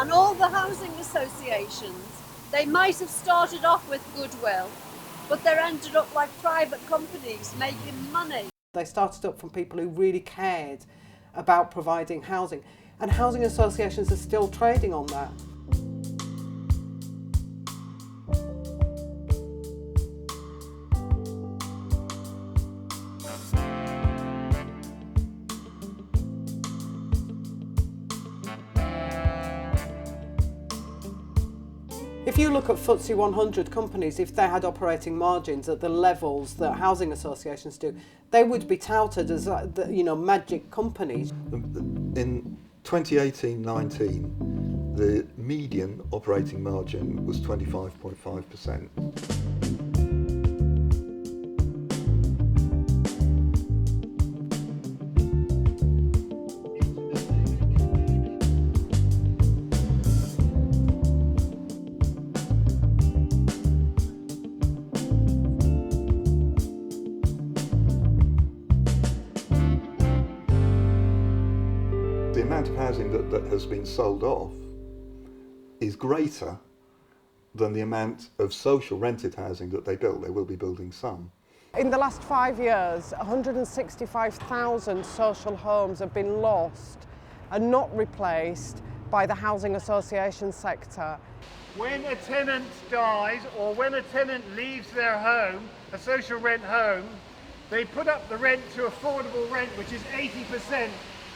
And all the housing associations, they might have started off with goodwill, but they're ended up like private companies making money. They started up from people who really cared about providing housing, and housing associations are still trading on that. If you look at FTSE 100 companies, if they had operating margins at the levels that housing associations do, they would be touted as, magic companies. In 2018-19, the median operating margin was 25.5%. The amount of housing that has been sold off is greater than the amount of social rented housing that they built. They will be building some. In the last 5 years, 165,000 social homes have been lost and not replaced by the housing association sector. When a tenant dies or when a tenant leaves their home, a social rent home, they put up the rent to affordable rent, which is 80%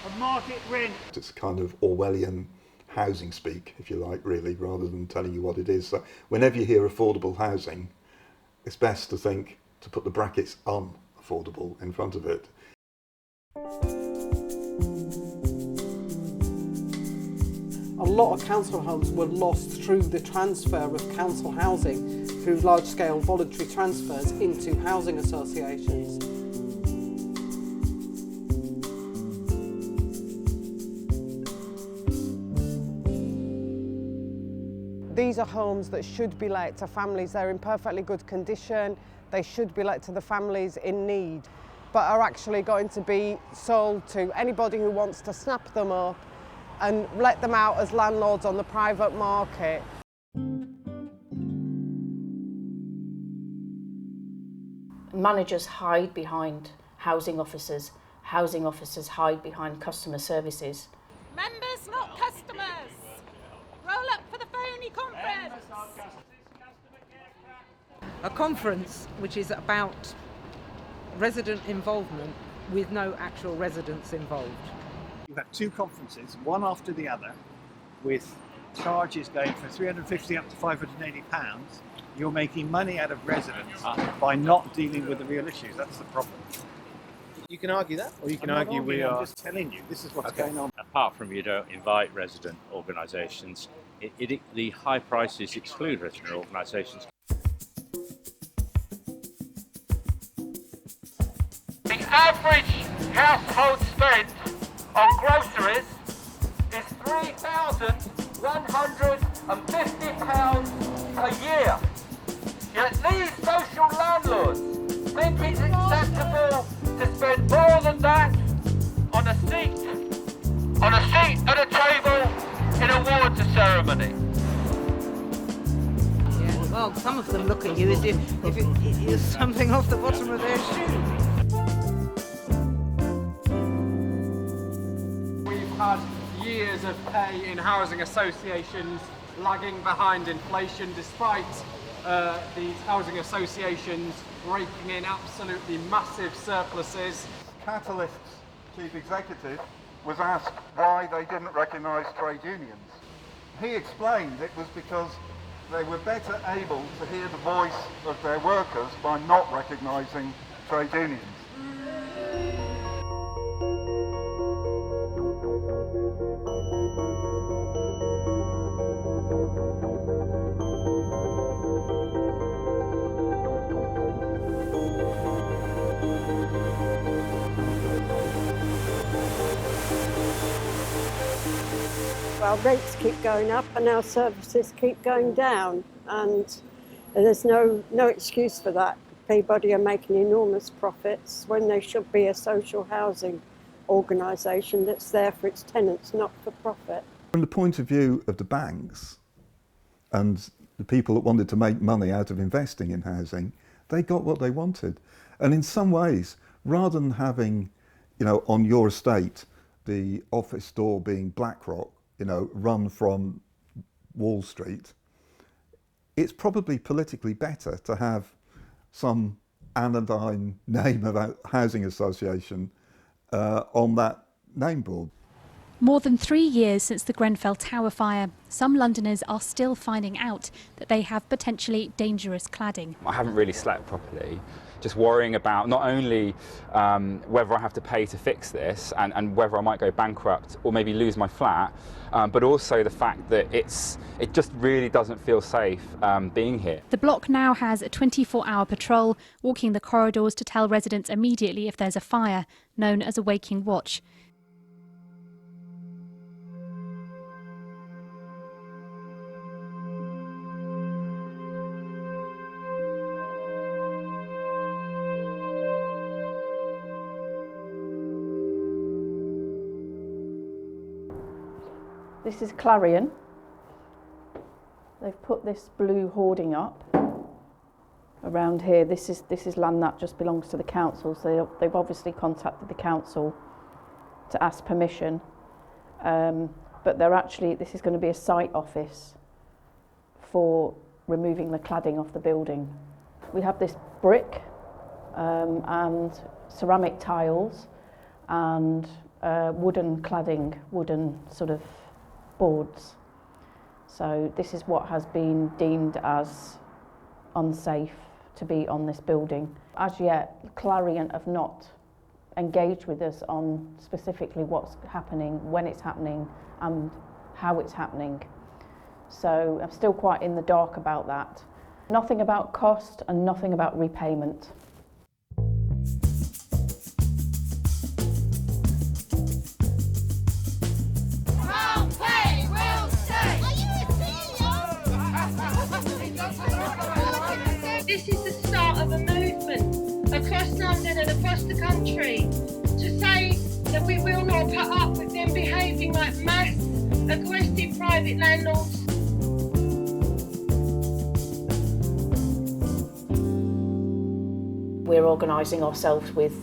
of market rent. It's kind of Orwellian housing speak, if you like, really, rather than telling you what it is. So whenever you hear affordable housing, it's best to put the brackets unaffordable in front of it. A lot of council homes were lost through the transfer of council housing through large-scale voluntary transfers into housing associations. These are homes that should be let to families. They're in perfectly good condition. They should be let to the families in need, but are actually going to be sold to anybody who wants to snap them up and let them out as landlords on the private market. Managers hide behind housing officers hide behind customer services. Members, not customers. Roll up for the phony conference. A conference which is about resident involvement with no actual residents involved. You've had two conferences, one after the other, with charges going from £350 up to £580. You're making money out of residents by not dealing with the real issues. That's the problem. You can argue that, or you can I'm argue we are. I'm just telling you, this is what's going on. Apart from you don't invite resident organisations, the high prices exclude resident organisations. The average household spend on groceries is £3,150 a year. Yet these social landlords think it's acceptable to spend more than that on a seat at a table in a water ceremony. Yeah, well, some of them look at you as if you're something off the bottom of their shoe. We've had years of pay in housing associations lagging behind inflation, despite these housing associations raking in absolutely massive surpluses. Catalyst's chief executive was asked why they didn't recognise trade unions. He explained it was because they were better able to hear the voice of their workers by not recognising trade unions. Our rates keep going up and our services keep going down, and there's no excuse for that. Peabody are making enormous profits when they should be a social housing organisation that's there for its tenants, not for profit. from the point of view of the banks and the people that wanted to make money out of investing in housing, they got what they wanted. And in some ways, rather than having, on your estate, the office door being BlackRock, run from Wall Street, it's probably politically better to have some anodyne name of a housing association on that name board. More than 3 years since the Grenfell Tower fire, some Londoners are still finding out that they have potentially dangerous cladding. I haven't really slept properly, just worrying about not only whether I have to pay to fix this and whether I might go bankrupt or maybe lose my flat, but also the fact that it just really doesn't feel safe being here. The block now has a 24-hour patrol, walking the corridors to tell residents immediately if there's a fire, known as a waking watch. This is Clarion. They've put this blue hoarding up around here. This is land that just belongs to the council, so they've obviously contacted the council to ask permission. But this is going to be a site office for removing the cladding off the building. We have this brick and ceramic tiles and wooden cladding, wooden sort of boards. So this is what has been deemed as unsafe to be on this building. As yet, Clarion have not engaged with us on specifically what's happening, when it's happening and how it's happening. So I'm still quite in the dark about that. Nothing about cost and nothing about repayment. This is the start of a movement across London and across the country to say that we will not put up with them behaving like mass, aggressive private landlords. We're organising ourselves with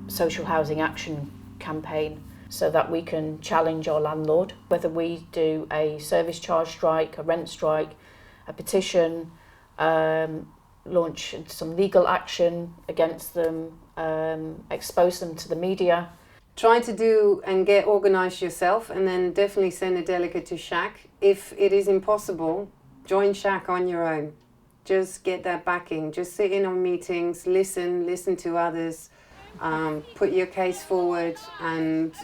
social housing action campaign so that we can challenge our landlord, whether we do a service charge strike, a rent strike, a petition, launch some legal action against them, expose them to the media. Try to do and get organised yourself, and then definitely send a delegate to SHAC. If it is impossible, join SHAC on your own. Just get that backing. Just sit in on meetings, listen to others, put your case forward, and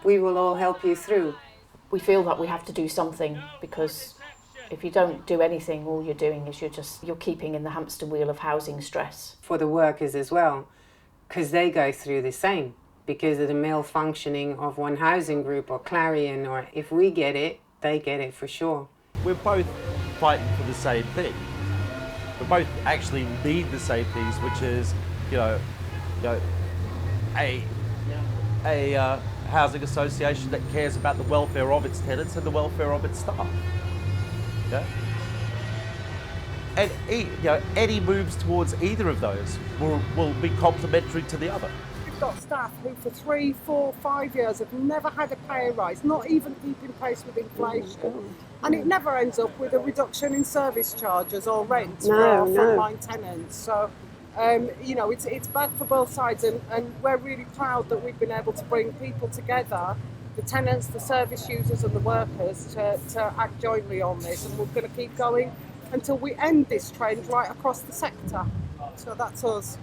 we will all help you through. We feel that we have to do something, because if you don't do anything, all you're doing is you're keeping in the hamster wheel of housing stress. For the workers as well, because they go through the same, because of the malfunctioning of one housing group or Clarion, or if we get it, they get it for sure. We're both fighting for the same thing. We both actually need the same things, which is, a housing association that cares about the welfare of its tenants and the welfare of its staff. Yeah? And any moves towards either of those will be complementary to the other. We've got staff who for 3, 4, 5 years have never had a pay rise, not even keeping pace with inflation, and it never ends up with a reduction in service charges or rent for our frontline tenants. So, it's bad for both sides, and we're really proud that we've been able to bring people together, the tenants, the service users and the workers, to act jointly on this, and we're going to keep going until we end this trend right across the sector. So that's us.